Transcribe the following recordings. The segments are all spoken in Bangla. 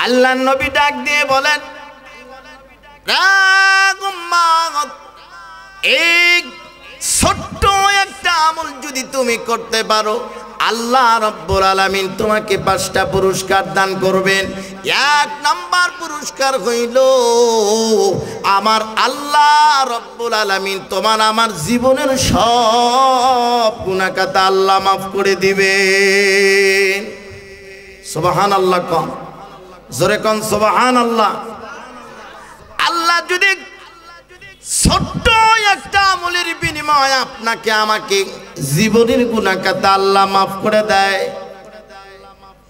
আল্লাহর নবী ডাক দিয়ে বলেন, এই ছোট্ট একটা আমল যদি তুমি করতে পারো, আল্লাহ রাব্বুল আলামিন তোমাকে 5টা পুরস্কার দান করবেন। 1 নাম্বার পুরস্কার হইল, আমার আল্লাহ রাব্বুল আলামিন তোমার আমার জীবনের সব গুনাহ খাতা আল্লাহ মাফ করে দিবেন। সুবহানাল্লাহ কোন, জোরে কোন সুবহানাল্লাহ। আল্লাহ যদি ছোট্ট একটা আমলের বিনিময়ে আপনাকে আমাকে জীবনের গুনাহ খাতা আল্লাহ মাফ করে দেয়,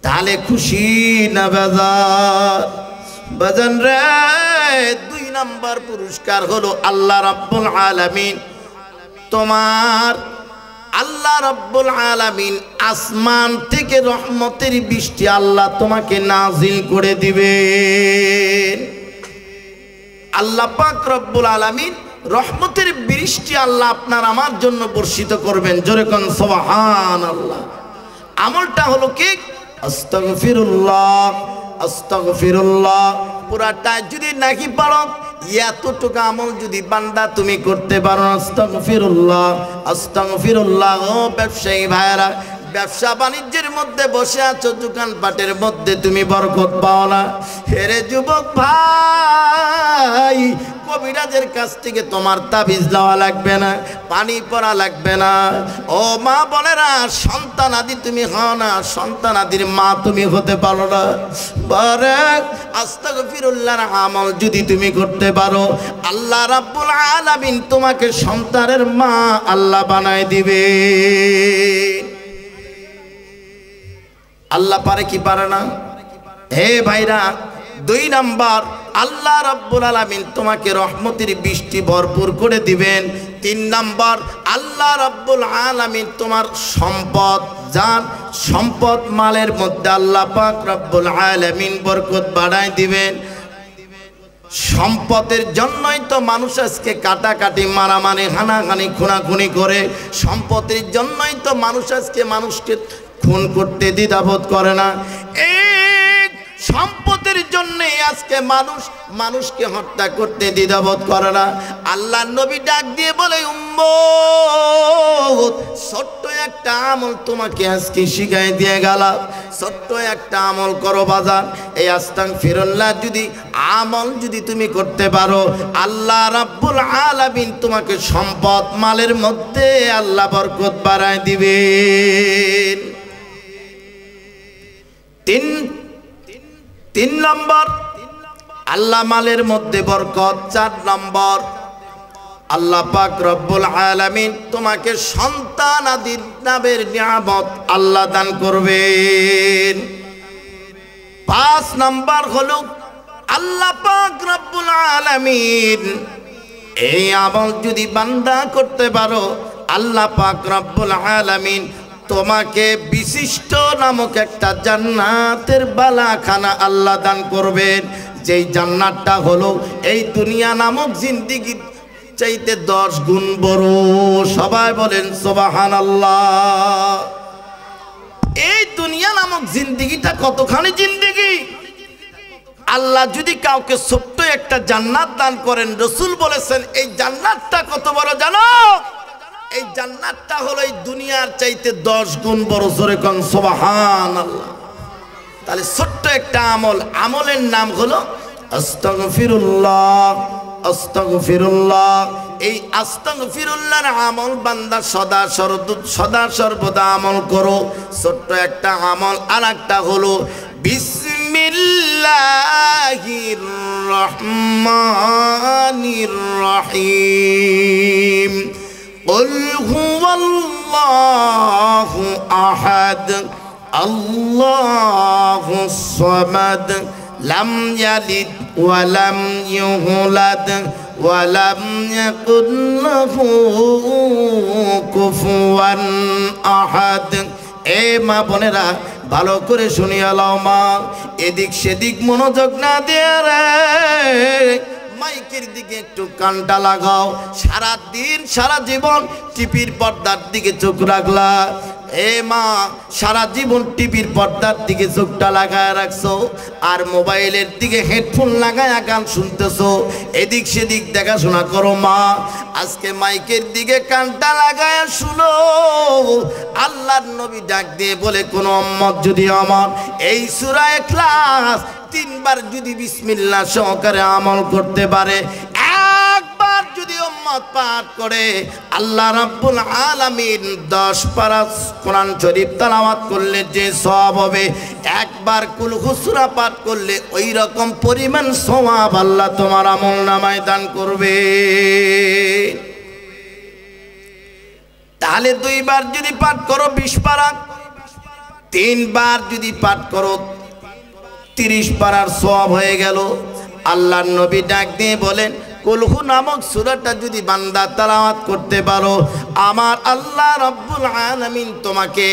তাহলে খুশি না বেজার? বাজান রে, 2 নাম্বার পুরস্কার হলো আল্লাহ রাব্বুল আলামিন তোমার, আল্লাহ রাব্বুল আলামিন আসমান থেকে রহমতের বৃষ্টি আল্লাহ তোমাকে নাজিল করে দিবেন। আল্লাহ পাক রব্বুল আলামিন রহমতের বৃষ্টি আল্লাহ আপনার আমার জন্য বর্ষিত করবেন। জোরে কোন সুবহানাল্লাহ। আমলটা হলো কি? আস্তাগফিরুল্লাহ, আস্তাগফিরুল্লাহ। পুরাটা যদি নাকি পারো, এতটুকু আমল যদি বান্দা তুমি করতে পারো, আস্তাগফিরুল্লাহ, আস্তাগফিরুল্লাহ। ও ব্যবসায়ী ভাইরা, ব্যবসা বাণিজ্যের মধ্যে বসে আছো, দোকানপাটের মধ্যে তুমি বরকত পাও না। হেরে যুবক ভাই, কবিরাজের কাছ থেকে তোমার তাবিজ দেওয়া লাগবে না, পানি পড়া লাগবে না। ও মা বোনেরা, সন্তান আদি তুমি হও না, সন্তান আদির মা তুমি হতে পারো না। বরে আস্তাগফিরুল্লাহর আমল যদি তুমি করতে পারো, আল্লাহ রাব্বুল আলামিন তোমাকে সন্তানের মা আল্লাহ বানায় দিবে। আল্লাহ পারে কি পারে না? হে ভাইরা, 2 নাম্বার, আল্লাহ রাব্বুল আলামিন তোমাকে রহমতের বৃষ্টি ভরপুর করে দিবেন। 3 নাম্বার, আল্লাহ রাব্বুল আলামিন তোমার সম্পদ, জান সম্পদ মালের মধ্যে আল্লাহ পাক রব্বুল আলামিন বরকত বাড়ায় দিবেন। সম্পদের জন্যই তো মানুষ আজকে কাটাকাটি, মারামারি, হানাহানি, খুনাখুনি করে। সম্পদের জন্যই তো মানুষ আজকে মানুষকে খুন করতে দ্বিধাবোধ করে না। এই সম্পদের জন্যে আজকে মানুষ মানুষকে হত্যা করতে দ্বিধাবোধ করে না। আল্লাহ নবী ডাক দিয়ে বলে, উম্মত, ছোট্ট একটা আমল তোমাকে আজকে শিখাই দিয়ে গেলাম, ছোট্ট একটা আমল করো বাজার। এই আস্তাগফিরুল্লাহ যদি আমল যদি তুমি করতে পারো, আল্লাহ রাব্বুল আলামিন তোমাকে সম্পদ মালের মধ্যে আল্লাহ বরকত বাড়ায় দিবেন। 3 নম্বর, আল্লাহ মালের মধ্যে বরকত। 4 নম্বর, আল্লাহ পাক রব্বুল আলামিন তোমাকে সন্তান আদির নামের নিয়ামত আল্লাহ দান করবেন। 5 নম্বর হলো, আল্লাহ পাক রব্বুল আলামিন এই আমল যদি বান্দা করতে পারো, আল্লাহ পাক রব্বুল আলামিন তোমাকে বিশিষ্ট নামক একটা জান্নাতের বালাখানা আল্লাহ দান করবেন। যেই জান্নাতটা হলো এই দুনিয়া নামক জিন্দেগি চাইতে 10 গুণ বড়। সবাই বলেন সুবহানাল্লাহ। এই দুনিয়া নামক জিন্দেগিটা কতখানি জিন্দেগি! আল্লাহ যদি কাউকে ছোট্ট একটা জান্নাত দান করেন, রাসূল বলেছেন এই জান্নাতটা কত বড় জানো? এই জান্নাতটা হলো এই দুনিয়ার চাইতে 10 গুণ বড়। জোরে কোন সুবহানাল্লাহ। তাহলে ছোট্ট একটা আমল, আমলের নাম হলো আস্তাগফিরুল্লাহ, আস্তাগফিরুল্লাহ। এই আস্তাগফিরুল্লাহর আমল বান্দা সদা সর্বদা আমল করো। ছোট্ট একটা আমল। আর একটা হলো বিসমিল্লাহির রহমানির রহিম। قل هو الله أحد الله الصمد لم يلد ولم يولد ولم يكن له كفوا أحد। এ মা বোনেরা, ভালো করে শুনিয়া লাও মা, এদিক সেদিক মনোযোগ না দিয়ে রে মাইকের দিকে একটু কানটা লাগাও। সারা দিন সারা জীবন টিভির পর্দার দিকে চোখ রাখলা, এ মা সারা জীবন টিভির পর্দার দিকে চোখটা লাগায় রাখছো আর মোবাইলের দিকে হেডফোন লাগায় গান শুনতেছো, এদিক সেদিক দেখাশোনা করো মা। আজকে মাইকের দিকে কানটা লাগায় শুনো। আল্লাহর নবী ডাক দিয়ে বলে, কোন উম্মত যদি আমার এই সূরা ইখলাস 3 বার যদি বিসমিল্লাহ সহকারে আমল করতে পারে, একবার যদি উম্মত পাঠ করে, আল্লাহ রাব্বুল আলামিন 10 পারা কোরআন শরীফ তেলাওয়াত করলে যে সওয়াব হবে, একবার কুল হু সূরা পাঠ করলে ওই রকম পরিমাণ সওয়াব আল্লাহ তোমার আমলনামায় দান করবে। তাহলে 2 বার যদি পাঠ করো 20 পারা, 3 বার যদি পাঠ করো 30 পারার সওয়াব হয়ে গেল। আল্লাহর নবী ডাক দিয়ে বলেন, কুলহু নামক সূরাটা যদি বান্দা তেলাওয়াত করতে পারো, আমার আল্লাহ রাব্বুল আলামিন তোমাকে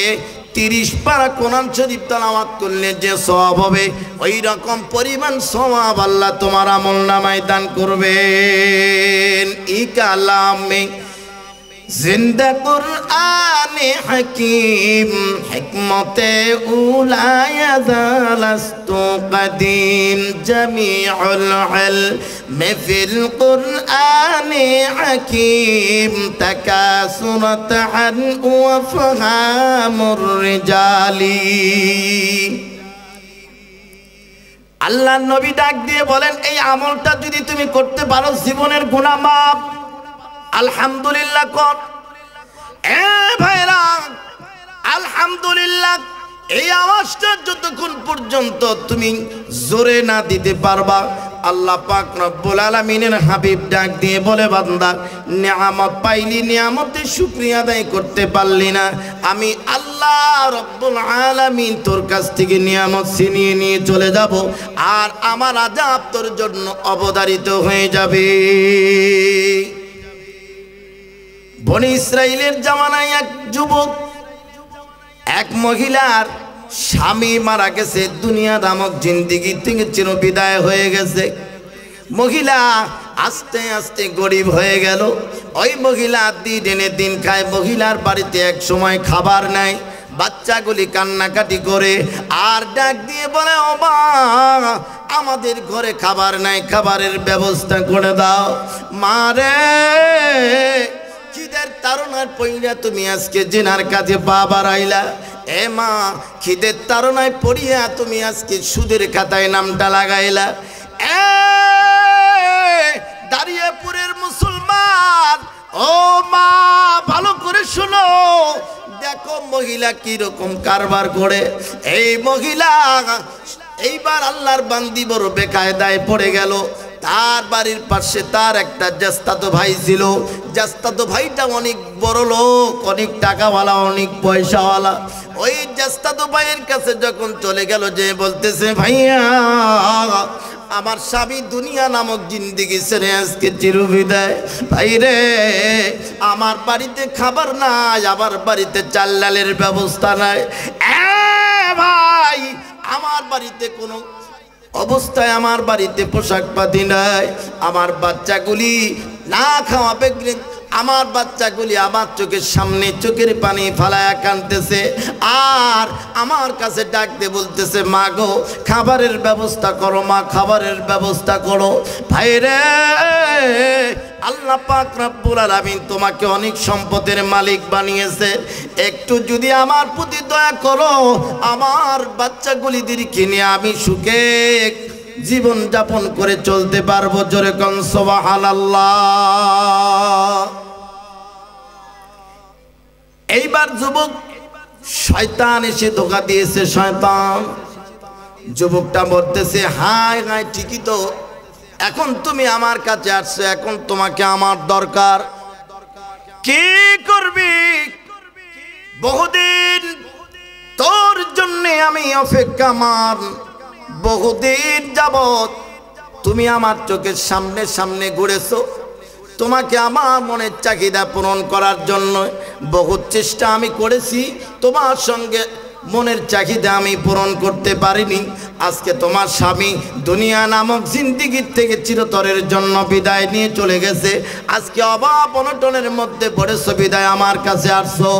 30 পারা কোরআন শরীফ তেলাওয়াত করলে যে সওয়াব হবে, ওই রকম পরিমাণ সওয়াব আল্লাহ তোমার আমলনামায় দান করবেন। ই কালামে জিন্দা কুরআনে হাকিম, হিকমতে উলায়া জালাস্তু কদিম, জামিউল ইলমি ফিল কুরআনে হাকিম, তাকাসুরাত আন ওয়া ফাহামুর রিজালি। আল্লাহ নবী ডাক দিয়ে বলেন, এই আমলটা যদি তুমি করতে পারো, জীবনের গুনাহ মাফ। আলহামদুলিল্লাহ কর। এ ভাইরা, আলহামদুলিল্লাহ এই আওয়াজটা যতক্ষণ পর্যন্ত তুমি জোরে না দিতে পারবা, আল্লাহ পাক রব্বুল আলামিনের হাবিব ডাক দিয়ে বলে, বান্দা নিয়ামত পাইলি, নিয়ামতের শুকরিয়া আদায় করতে পারলি না, আমি আল্লাহ রব্বুল আলামিন তোর কাছ থেকে নিয়ামত ছিনিয়ে নিয়ে চলে যাব, আর আমার আযাব তোর জন্য অবধারিত হয়ে যাবে। বনি ইসরাইলের জামানায় এক যুবক, এক মহিলার স্বামী মারা গেছে, দুনিয়া নামক জিন্দেগি থেকে চির বিদায় হয়ে গেছে। মহিলা আস্তে আস্তে গরিব হয়ে গেল। ওই মহিলা দিন এনে দিন খায়। মহিলার বাড়িতে এক সময় খাবার নাই। বাচ্চাগুলি কান্নাকাটি করে আর ডাক দিয়ে বলে, ও মা, আমাদের ঘরে খাবার নাই, খাবারের ব্যবস্থা করে দাও। মা রে, খিদের তাড়নায় পড়িয়া তুমি আজকে জিনার কাছে পা বাড়াইলা। এ মা, খিদের তাড়নায় পড়িয়া তুমি আজকে সুদের খাতায় নামটা লাগাইলা। এ দাঁড়িয়েপুরের মুসলমান, ও মা, ভালো করে শোনো, দেখো মহিলা কি রকম কারবার করে। এই মহিলা এইবার আল্লাহর বান্দি বড় বেকায়দায় পড়ে গেল। তার বাড়ির পাশে তার একটা জ্যাষ্ঠাতো ভাই ছিল। জ্যাষ্ঠাতো ভাইটা অনেক বড় লোক, অনেক টাকাওয়ালা, অনেক পয়সাওয়ালা। ওই জ্যাষ্ঠাতো ভাইয়ের কাছে যখন চলে গেল, যে বলতেছে, ভাইয়া, আমার স্বামী দুনিয়া নামক জিন্দেগি ছেড়ে আজকে চিরবিদায়। ভাই রে, আমার বাড়িতে খাবার নাই, আমার বাড়িতে চাল ডালের ব্যবস্থা নাই। ভাই, আমার বাড়িতে কোনো অবস্থায়, আমার বাড়িতে পোশাক পাতি নাই, আমার বাচ্চাগুলি না খাওয়া বেগরে, আমার বাচ্চাগুলি আমার চোখের সামনে চোখের পানি ফালায়া কাঁদতেছে, আর আমার কাছে ডাক দিয়ে বলতেছে, মা গো, খাবারের ব্যবস্থা করো, মা, খাবারের ব্যবস্থা করো। ভাই রে, আল্লাহ পাক রব্বুল আলামিন তোমাকে অনেক সম্পদের মালিক বানিয়েছে, একটু যদি আমার প্রতি দয়া করো, আমার বাচ্চাগুলিদেরকে নিয়ে আমি সুখে জীবন যাপন করে চলতে পারবো। জোরে কোন সুবহানাল্লাহ। এইবার যুবক, শয়তান এসে ধোঁকা দিয়েছে। শয়তান যুবকটা বলতেছে, হায় হায়, ঠিকই তো, এখন তুমি আমার কাছে আসছো, এখন তোমাকে আমার দরকার, কি করবি? বহুদিন তোর জন্য আমি অপেক্ষা, মান বহুদিন যাবত তুমি আমার চোখের সামনে সামনে ঘুরেছো, তোমাকে আমার মনের চাহিদা পূরণ করার জন্য বহুত চেষ্টা আমি করেছি, তোমার সঙ্গে মনের চাহিদা আমি পূরণ করতে পারিনি। আজকে তোমার স্বামী দুনিয়া নামক জিন্দেগির থেকে চিরতরের জন্য বিদায় নিয়ে চলে গেছে। আজকে অভাব অনটনের মধ্যে পড়েছো, বিদায় আমার কাছে আসছো।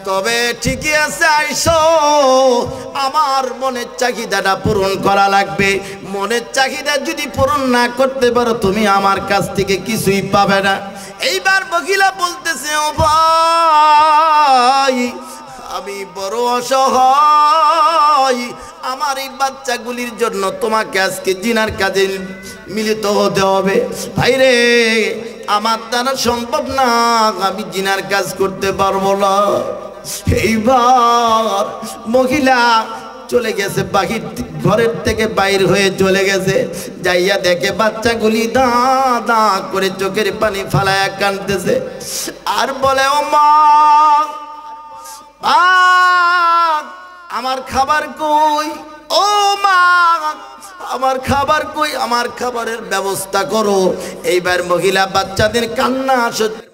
তবে ঠিকই আছে, আইসো, আমার মনের চাহিদাটা পূরণ করা লাগবে। মনের চাহিদা যদি পূরণ না করতে পারো তুমি আমার কাছ থেকে কিছুই পাবে না। এইবার মহিলা বলতেছে, ও ভাই, আমি বড় অসহায়, আমার এই বাচ্চাগুলির জন্য তোমাকে আজকে জিনার কাজে মিলিত হতে হবে। ভাইরে, আমার দ্বারা সম্ভব না, আমি জিনার কাজ করতে পারবো না। এইবার মহিলা চলে গেছে, বাহির ঘরের থেকে বাইর হয়ে চলে গেছে। যাইয়া দেখে বাচ্চাগুলি দা দা করে চোখের পানি ফালায়া কাঁদতেছে আর বলে, ও মা, আমার খাবার কই? ও মা, আমার খাবার কই? আমার খাবারের ব্যবস্থা করো। এইবার মহিলা বাচ্চাদের কান্না সহ্য